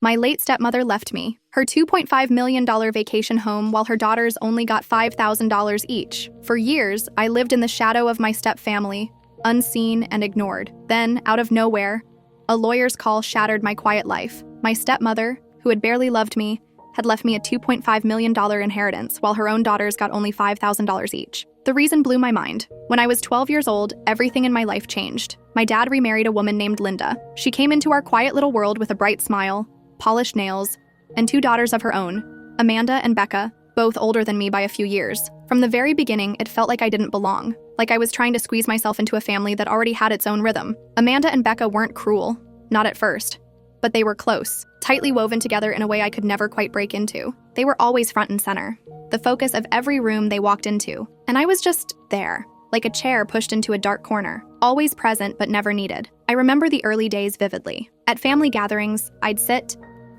My late stepmother left me, her $2.5 million vacation home, while her daughters only got $5,000 each. For years, I lived in the shadow of my stepfamily, unseen and ignored. Then, out of nowhere, a lawyer's call shattered my quiet life. My stepmother, who had barely loved me, had left me a $2.5 million inheritance, while her own daughters got only $5,000 each. The reason blew my mind. When I was 12 years old, everything in my life changed. My dad remarried a woman named Linda. She came into our quiet little world with a bright smile, polished nails, and 2 daughters of her own, Amanda and Becca, both older than me by a few years. From the very beginning, it felt like I didn't belong, like I was trying to squeeze myself into a family that already had its own rhythm. Amanda and Becca weren't cruel, not at first, but they were close, tightly woven together in a way I could never quite break into. They were always front and center, the focus of every room they walked into, and I was just there, like a chair pushed into a dark corner, always present but never needed. I remember the early days vividly. At family gatherings, I'd sit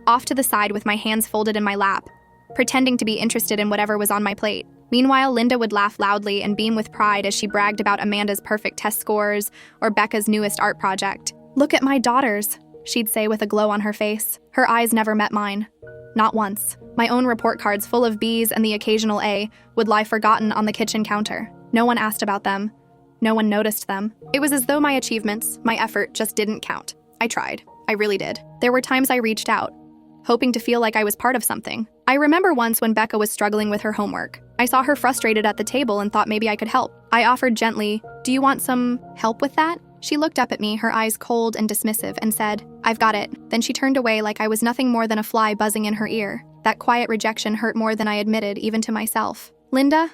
off to the side with my hands folded in my lap, pretending to be interested in whatever was on my plate. Meanwhile, Linda would laugh loudly and beam with pride as she bragged about Amanda's perfect test scores or Becca's newest art project. "Look at my daughters," she'd say with a glow on her face. Her eyes never met mine. Not once. My own report cards full of B's and the occasional A would lie forgotten on the kitchen counter. No one asked about them. No one noticed them. It was as though my achievements, my effort, just didn't count. I tried. I really did. There were times I reached out, hoping to feel like I was part of something. I remember once when Becca was struggling with her homework. I saw her frustrated at the table and thought maybe I could help. I offered gently, "Do you want some help with that?" She looked up at me, her eyes cold and dismissive, and said, "I've got it." Then she turned away like I was nothing more than a fly buzzing in her ear. That quiet rejection hurt more than I admitted, even to myself. Linda,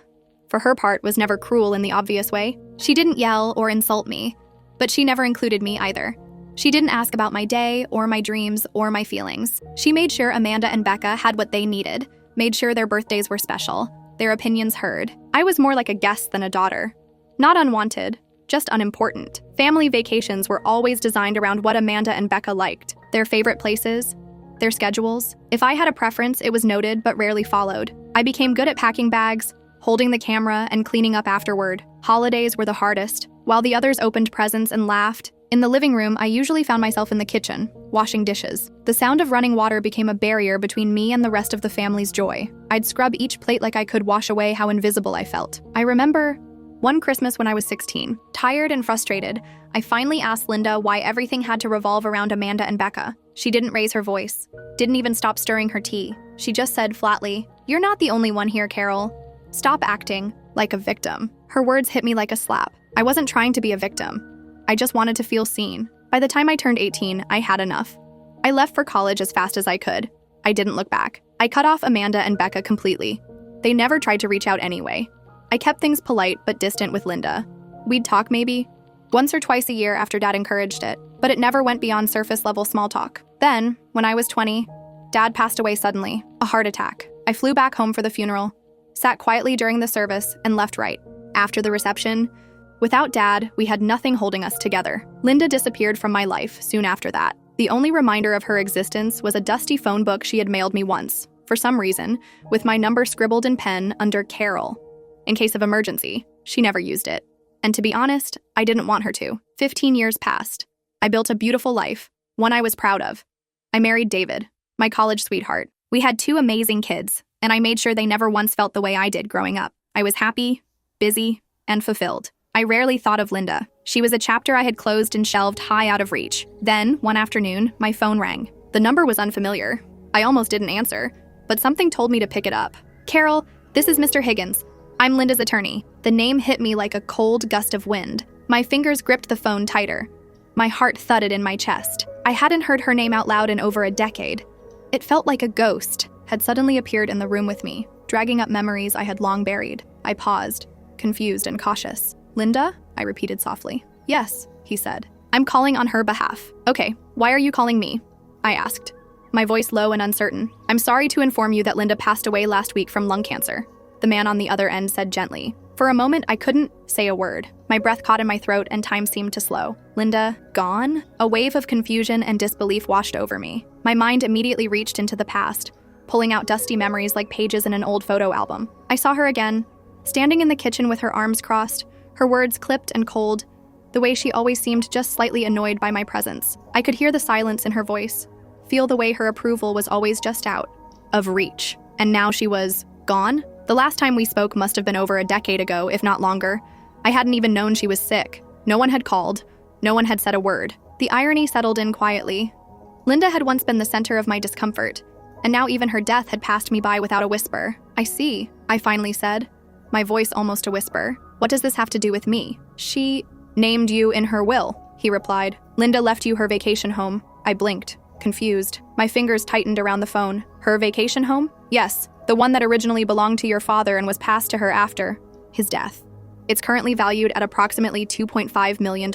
for her part, was never cruel in the obvious way. She didn't yell or insult me, but she never included me either. She didn't ask about my day or my dreams or my feelings. She made sure Amanda and Becca had what they needed, made sure their birthdays were special, their opinions heard. I was more like a guest than a daughter. Not unwanted, just unimportant. Family vacations were always designed around what Amanda and Becca liked, their favorite places, their schedules. If I had a preference, it was noted but rarely followed. I became good at packing bags, holding the camera, and cleaning up afterward. Holidays were the hardest. While the others opened presents and laughed, in the living room, I usually found myself in the kitchen, washing dishes. The sound of running water became a barrier between me and the rest of the family's joy. I'd scrub each plate like I could wash away how invisible I felt. I remember one Christmas when I was 16. Tired and frustrated, I finally asked Linda why everything had to revolve around Amanda and Becca. She didn't raise her voice, didn't even stop stirring her tea. She just said flatly, "You're not the only one here, Carol. Stop acting like a victim." Her words hit me like a slap. I wasn't trying to be a victim. I just wanted to feel seen. By the time I turned 18, I had enough. I left for college as fast as I could. I didn't look back. I cut off Amanda and Becca completely. They never tried to reach out anyway. I kept things polite but distant with Linda. We'd talk maybe once or twice a year after Dad encouraged it, but it never went beyond surface-level small talk. Then, when I was 20, Dad passed away suddenly, a heart attack. I flew back home for the funeral, sat quietly during the service, and left right after the reception. Without Dad, we had nothing holding us together. Linda disappeared from my life soon after that. The only reminder of her existence was a dusty phone book she had mailed me once, for some reason, with my number scribbled in pen under Carol. In case of emergency, she never used it. And to be honest, I didn't want her to. 15 years passed. I built a beautiful life, one I was proud of. I married David, my college sweetheart. We had 2 amazing kids, and I made sure they never once felt the way I did growing up. I was happy, busy, and fulfilled. I rarely thought of Linda. She was a chapter I had closed and shelved high out of reach. Then, one afternoon, my phone rang. The number was unfamiliar. I almost didn't answer, but something told me to pick it up. "Carol, this is Mr. Higgins. I'm Linda's attorney." The name hit me like a cold gust of wind. My fingers gripped the phone tighter. My heart thudded in my chest. I hadn't heard her name out loud in over a decade. It felt like a ghost had suddenly appeared in the room with me, dragging up memories I had long buried. I paused, confused and cautious. "Linda?" I repeated softly. "Yes," he said. "I'm calling on her behalf." "Okay, why are you calling me?" I asked, my voice low and uncertain. "I'm sorry to inform you that Linda passed away last week from lung cancer," the man on the other end said gently. For a moment, I couldn't say a word. My breath caught in my throat and time seemed to slow. Linda, gone? A wave of confusion and disbelief washed over me. My mind immediately reached into the past, pulling out dusty memories like pages in an old photo album. I saw her again, standing in the kitchen with her arms crossed, her words clipped and cold, the way she always seemed just slightly annoyed by my presence. I could hear the silence in her voice, feel the way her approval was always just out of reach. And now she was gone? The last time we spoke must have been over a decade ago, if not longer. I hadn't even known she was sick. No one had called. No one had said a word. The irony settled in quietly. Linda had once been the center of my discomfort, and now even her death had passed me by without a whisper. I see, I finally said, my voice almost a whisper. What does this have to do with me? She named you in her will, he replied. Linda left you her vacation home. I blinked, confused. My fingers tightened around the phone. Her vacation home? Yes, the one that originally belonged to your father and was passed to her after his death. It's currently valued at approximately $2.5 million.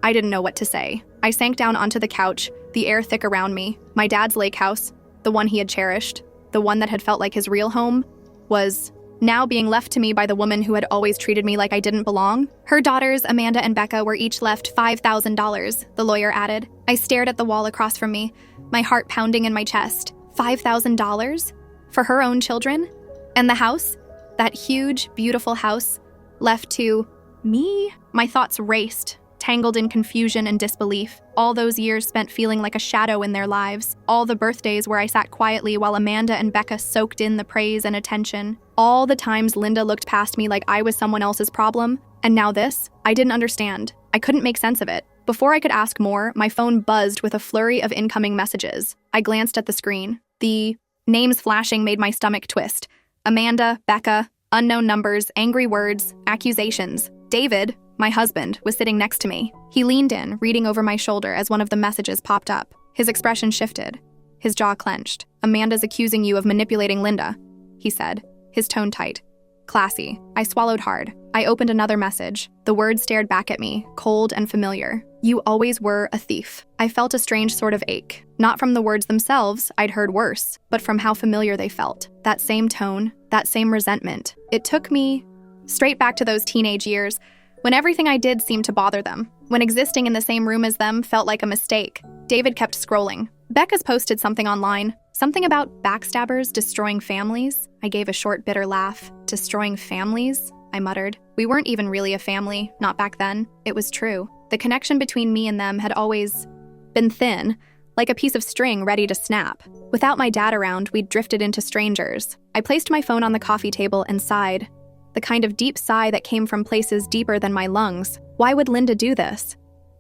I didn't know what to say. I sank down onto the couch, the air thick around me. My dad's lake house, the one he had cherished, the one that had felt like his real home, was now being left to me by the woman who had always treated me like I didn't belong. Her daughters, Amanda and Becca, were each left $5,000, the lawyer added. I stared at the wall across from me, my heart pounding in my chest. $5,000? For her own children? And the house? That huge, beautiful house? Left to me? My thoughts raced, tangled in confusion and disbelief. All those years spent feeling like a shadow in their lives. All the birthdays where I sat quietly while Amanda and Becca soaked in the praise and attention. All the times Linda looked past me like I was someone else's problem. And now this? I didn't understand. I couldn't make sense of it. Before I could ask more, my phone buzzed with a flurry of incoming messages. I glanced at the screen. The names flashing made my stomach twist. Amanda, Becca, unknown numbers, angry words, accusations. David, my husband, was sitting next to me. He leaned in, reading over my shoulder as one of the messages popped up. His expression shifted. His jaw clenched. Amanda's accusing you of manipulating Linda, he said, his tone tight. Classy. I swallowed hard. I opened another message. The words stared back at me, cold and familiar. You always were a thief. I felt a strange sort of ache. Not from the words themselves, I'd heard worse, but from how familiar they felt. That same tone, that same resentment. It took me straight back to those teenage years, when everything I did seemed to bother them, when existing in the same room as them felt like a mistake. David kept scrolling. Becca's posted something online, something about backstabbers destroying families. I gave a short, bitter laugh. Destroying families? I muttered. We weren't even really a family, not back then. It was true. The connection between me and them had always been thin, like a piece of string ready to snap. Without my dad around, we'd drifted into strangers. I placed my phone on the coffee table and sighed. The kind of deep sigh that came from places deeper than my lungs. Why would Linda do this?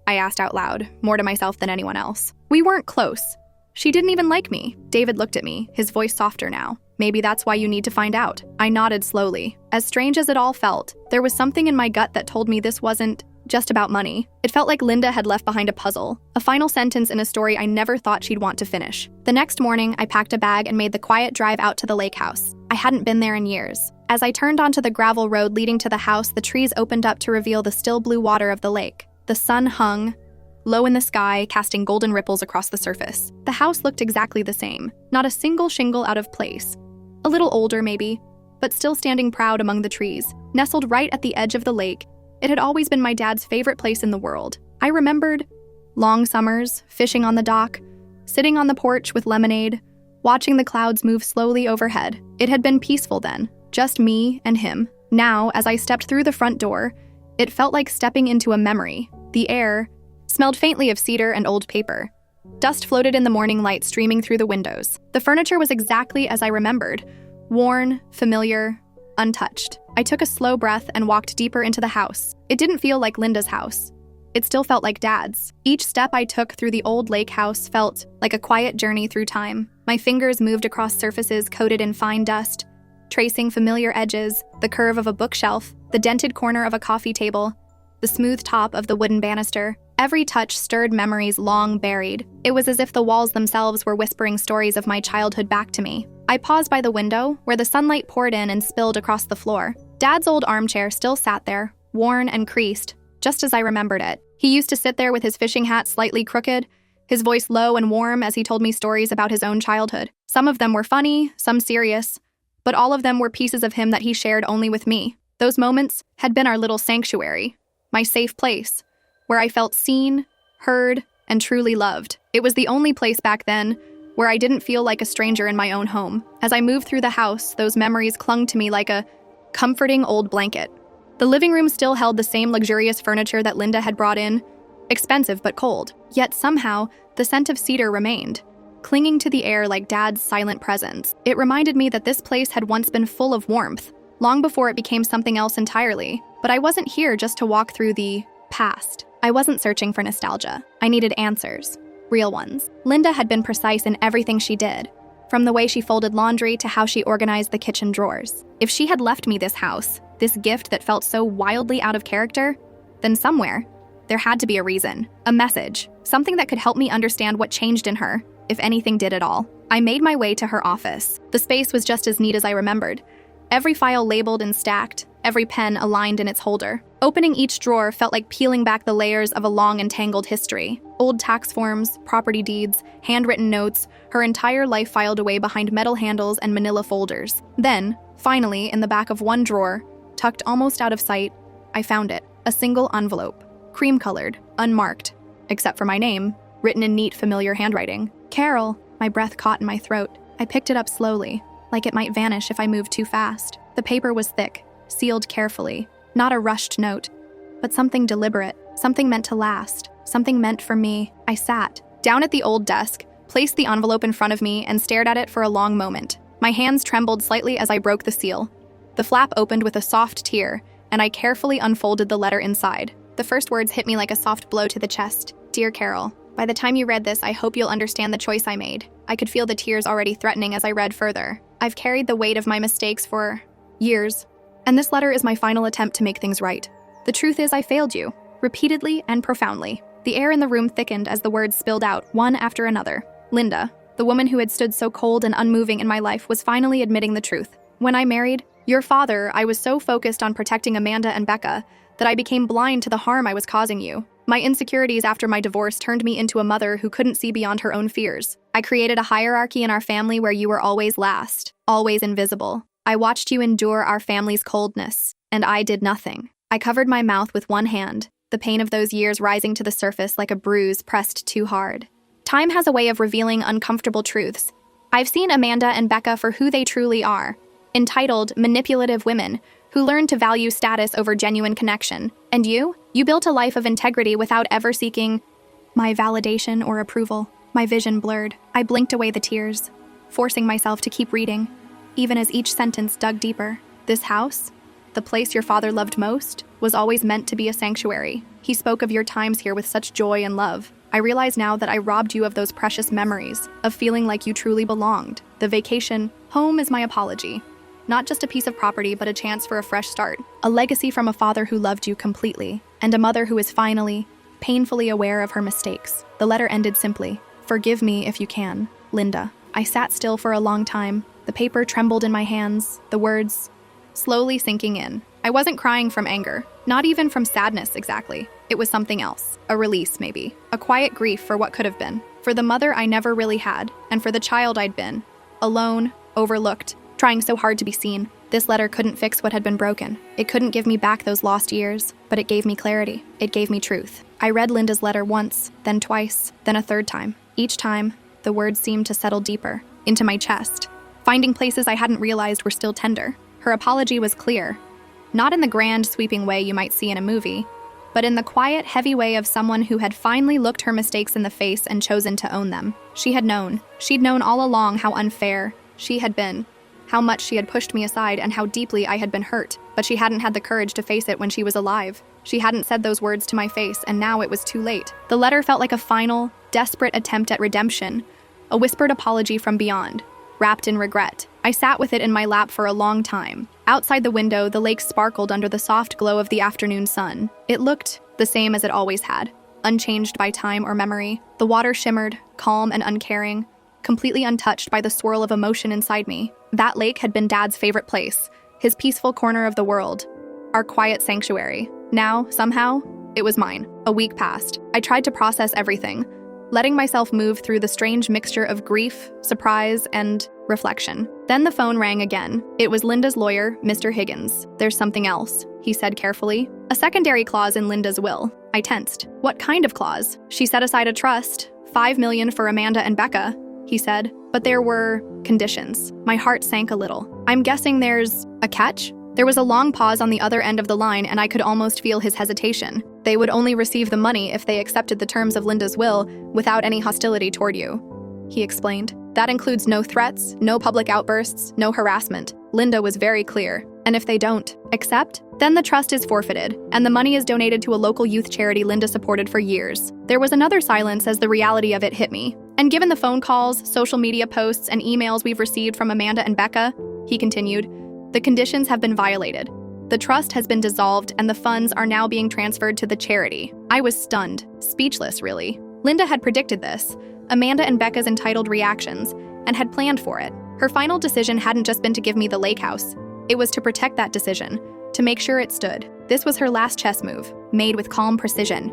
I asked out loud, more to myself than anyone else. We weren't close. She didn't even like me. David looked at me, his voice softer now. Maybe that's why you need to find out. I nodded slowly. As strange as it all felt, there was something in my gut that told me this wasn't just about money. It felt like Linda had left behind a puzzle, a final sentence in a story I never thought she'd want to finish. The next morning, I packed a bag and made the quiet drive out to the lake house. I hadn't been there in years. As I turned onto the gravel road leading to the house, the trees opened up to reveal the still blue water of the lake. The sun hung low in the sky, casting golden ripples across the surface. The house looked exactly the same, not a single shingle out of place. A little older, maybe, but still standing proud among the trees. Nestled right at the edge of the lake, it had always been my dad's favorite place in the world. I remembered long summers, fishing on the dock, sitting on the porch with lemonade, watching the clouds move slowly overhead. It had been peaceful then, just me and him. Now, as I stepped through the front door, it felt like stepping into a memory. The air smelled faintly of cedar and old paper. Dust floated in the morning light streaming through the windows. The furniture was exactly as I remembered, worn, familiar, untouched. I took a slow breath and walked deeper into the house. It didn't feel like Linda's house. It still felt like Dad's. Each step I took through the old lake house felt like a quiet journey through time. My fingers moved across surfaces coated in fine dust, tracing familiar edges, the curve of a bookshelf, the dented corner of a coffee table, the smooth top of the wooden banister. Every touch stirred memories long buried. It was as if the walls themselves were whispering stories of my childhood back to me. I paused by the window, where the sunlight poured in and spilled across the floor. Dad's old armchair still sat there, worn and creased, just as I remembered it. He used to sit there with his fishing hat slightly crooked, his voice low and warm as he told me stories about his own childhood. Some of them were funny, some serious, but all of them were pieces of him that he shared only with me. Those moments had been our little sanctuary, my safe place, where I felt seen, heard, and truly loved. It was the only place back then where I didn't feel like a stranger in my own home. As I moved through the house, those memories clung to me like a comforting old blanket. The living room still held the same luxurious furniture that Linda had brought in, expensive but cold. Yet somehow, the scent of cedar remained. clinging to the air like Dad's silent presence. It reminded me that this place had once been full of warmth, long before it became something else entirely. But I wasn't here just to walk through the past. I wasn't searching for nostalgia. I needed answers, real ones. Linda had been precise in everything she did, from the way she folded laundry to how she organized the kitchen drawers. If she had left me this house, this gift that felt so wildly out of character, then somewhere, there had to be a reason, a message, something that could help me understand what changed in her, if anything did at all. I made my way to her office. The space was just as neat as I remembered. Every file labeled and stacked, every pen aligned in its holder. Opening each drawer felt like peeling back the layers of a long and tangled history. Old tax forms, property deeds, handwritten notes, her entire life filed away behind metal handles and manila folders. Then, finally, in the back of one drawer, tucked almost out of sight, I found it. A single envelope. Cream-colored, unmarked, except for my name, written in neat, familiar handwriting. Carol. My breath caught in my throat. I picked it up slowly, like it might vanish if I moved too fast. The paper was thick, sealed carefully. Not a rushed note, but something deliberate, something meant to last, something meant for me. I sat down at the old desk, placed the envelope in front of me, and stared at it for a long moment. My hands trembled slightly as I broke the seal. The flap opened with a soft tear, and I carefully unfolded the letter inside. The first words hit me like a soft blow to the chest. Dear Carol, by the time you read this, I hope you'll understand the choice I made. I could feel the tears already threatening as I read further. I've carried the weight of my mistakes for years, and this letter is my final attempt to make things right. The truth is I failed you, repeatedly and profoundly. The air in the room thickened as the words spilled out, one after another. Linda, the woman who had stood so cold and unmoving in my life, was finally admitting the truth. When I married your father, I was so focused on protecting Amanda and Becca that I became blind to the harm I was causing you. My insecurities after my divorce turned me into a mother who couldn't see beyond her own fears. I created a hierarchy in our family where you were always last, always invisible. I watched you endure our family's coldness, and I did nothing. I covered my mouth with one hand, the pain of those years rising to the surface like a bruise pressed too hard. Time has a way of revealing uncomfortable truths. I've seen Amanda and Becca for who they truly are, entitled, manipulative women who learned to value status over genuine connection. And you built a life of integrity without ever seeking my validation or approval. My vision blurred. I blinked away the tears, forcing myself to keep reading, even as each sentence dug deeper. This house, the place your father loved most, was always meant to be a sanctuary. He spoke of your times here with such joy and love. I realize now that I robbed you of those precious memories, of feeling like you truly belonged. The vacation home is my apology. Not just a piece of property, but a chance for a fresh start. A legacy from a father who loved you completely, and a mother who is finally, painfully aware of her mistakes. The letter ended simply, "Forgive me if you can, Linda." I sat still for a long time. The paper trembled in my hands, the words slowly sinking in. I wasn't crying from anger, not even from sadness exactly. It was something else, a release maybe, a quiet grief for what could have been, for the mother I never really had, and for the child I'd been, alone, overlooked, trying so hard to be seen. This letter couldn't fix what had been broken. It couldn't give me back those lost years, but it gave me clarity. It gave me truth. I read Linda's letter once, then twice, then a third time. Each time, the words seemed to settle deeper, into my chest, finding places I hadn't realized were still tender. Her apology was clear, not in the grand, sweeping way you might see in a movie, but in the quiet, heavy way of someone who had finally looked her mistakes in the face and chosen to own them. She had known. She'd known all along how unfair she had been, how much she had pushed me aside, and how deeply I had been hurt, but she hadn't had the courage to face it when she was alive. She hadn't said those words to my face, and now it was too late. The letter felt like a final, desperate attempt at redemption, a whispered apology from beyond, wrapped in regret. I sat with it in my lap for a long time. Outside the window, the lake sparkled under the soft glow of the afternoon sun. It looked the same as it always had, unchanged by time or memory. The water shimmered, calm and uncaring, completely untouched by the swirl of emotion inside me. That lake had been Dad's favorite place, his peaceful corner of the world, our quiet sanctuary. Now, somehow, it was mine. A week passed. I tried to process everything, letting myself move through the strange mixture of grief, surprise, and reflection. Then the phone rang again. It was Linda's lawyer, Mr. Higgins. "There's something else," he said carefully. "A secondary clause in Linda's will." I tensed. "What kind of clause?" "She set aside a trust, $5 million for Amanda and Becca," he said. "But there were conditions." My heart sank a little. "I'm guessing there's a catch?" There was a long pause on the other end of the line, and I could almost feel his hesitation. "They would only receive the money if they accepted the terms of Linda's will without any hostility toward you." he explained. That includes no threats, no public outbursts, no harassment. Linda was very clear. And if they don't accept, then the trust is forfeited, and the money is donated to a local youth charity Linda supported for years. There was another silence as the reality of it hit me. And given the phone calls, social media posts, and emails we've received from Amanda and Becca, he continued, the conditions have been violated. The trust has been dissolved, and the funds are now being transferred to the charity. I was stunned, speechless, really. Linda had predicted this, Amanda and Becca's entitled reactions, and had planned for it. Her final decision hadn't just been to give me the lake house. It was to protect that decision, to make sure it stood. This was her last chess move, made with calm precision,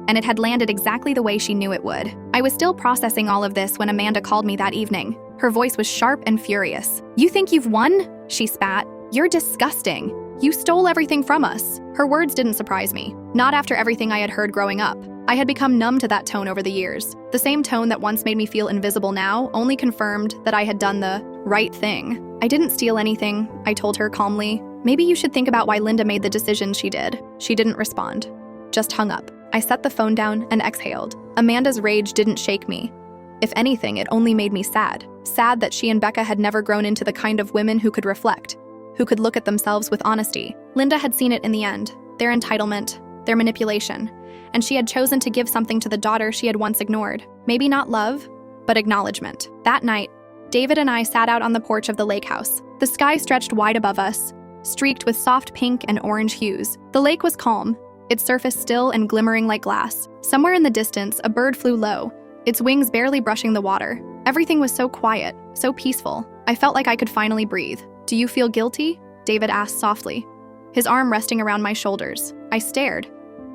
and it had landed exactly the way she knew it would. I was still processing all of this when Amanda called me that evening. Her voice was sharp and furious. "You think you've won?" she spat. "You're disgusting. You stole everything from us." Her words didn't surprise me, not after everything I had heard growing up. I had become numb to that tone over the years. The same tone that once made me feel invisible now only confirmed that I had done the right thing. "I didn't steal anything," I told her calmly. "Maybe you should think about why Linda made the decision she did." She didn't respond, just hung up. I set the phone down and exhaled. Amanda's rage didn't shake me. If anything, it only made me sad. Sad that she and Becca had never grown into the kind of women who could reflect, who could look at themselves with honesty. Linda had seen it in the end, their entitlement, their manipulation, and she had chosen to give something to the daughter she had once ignored. Maybe not love, but acknowledgement. That night, David and I sat out on the porch of the lake house. The sky stretched wide above us, streaked with soft pink and orange hues. The lake was calm, its surface still and glimmering like glass. Somewhere in the distance, a bird flew low, its wings barely brushing the water. Everything was so quiet, so peaceful. I felt like I could finally breathe. "Do you feel guilty?" David asked softly, his arm resting around my shoulders. I stared,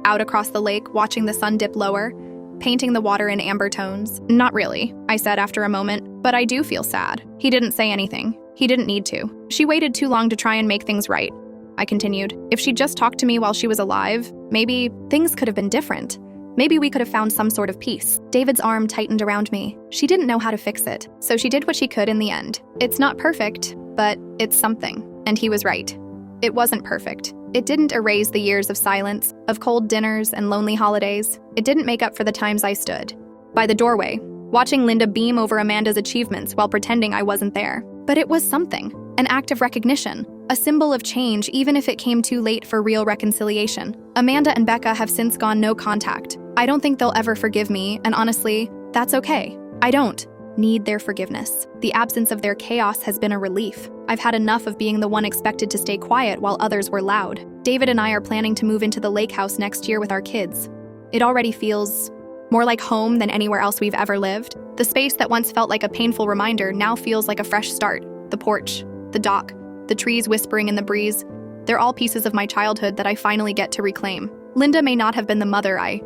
out across the lake, watching the sun dip lower, painting the water in amber tones. "Not really," I said after a moment, "but I do feel sad." He didn't say anything. He didn't need to. "She waited too long to try and make things right," I continued. "If she'd just talked to me while she was alive, maybe things could have been different. Maybe we could have found some sort of peace." David's arm tightened around me. She didn't know how to fix it, so she did what she could in the end. "It's not perfect, but it's something." And he was right. It wasn't perfect. It didn't erase the years of silence, of cold dinners and lonely holidays. It didn't make up for the times I stood by the doorway, watching Linda beam over Amanda's achievements while pretending I wasn't there. But it was something, an act of recognition, a symbol of change even if it came too late for real reconciliation. Amanda and Becca have since gone no contact. I don't think they'll ever forgive me, and honestly, that's okay. I don't need their forgiveness. The absence of their chaos has been a relief. I've had enough of being the one expected to stay quiet while others were loud. David and I are planning to move into the lake house next year with our kids. It already feels more like home than anywhere else we've ever lived. The space that once felt like a painful reminder now feels like a fresh start. The porch, the dock, the trees whispering in the breeze, they're all pieces of my childhood that I finally get to reclaim. Linda may not have been the mother I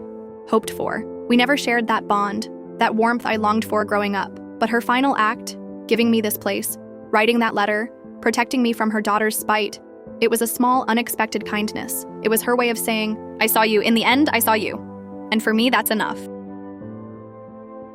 hoped for. We never shared that bond, that warmth I longed for growing up. But her final act, giving me this place, writing that letter, protecting me from her daughter's spite, it was a small, unexpected kindness. It was her way of saying, "I saw you. In the end, I saw you." And for me, that's enough.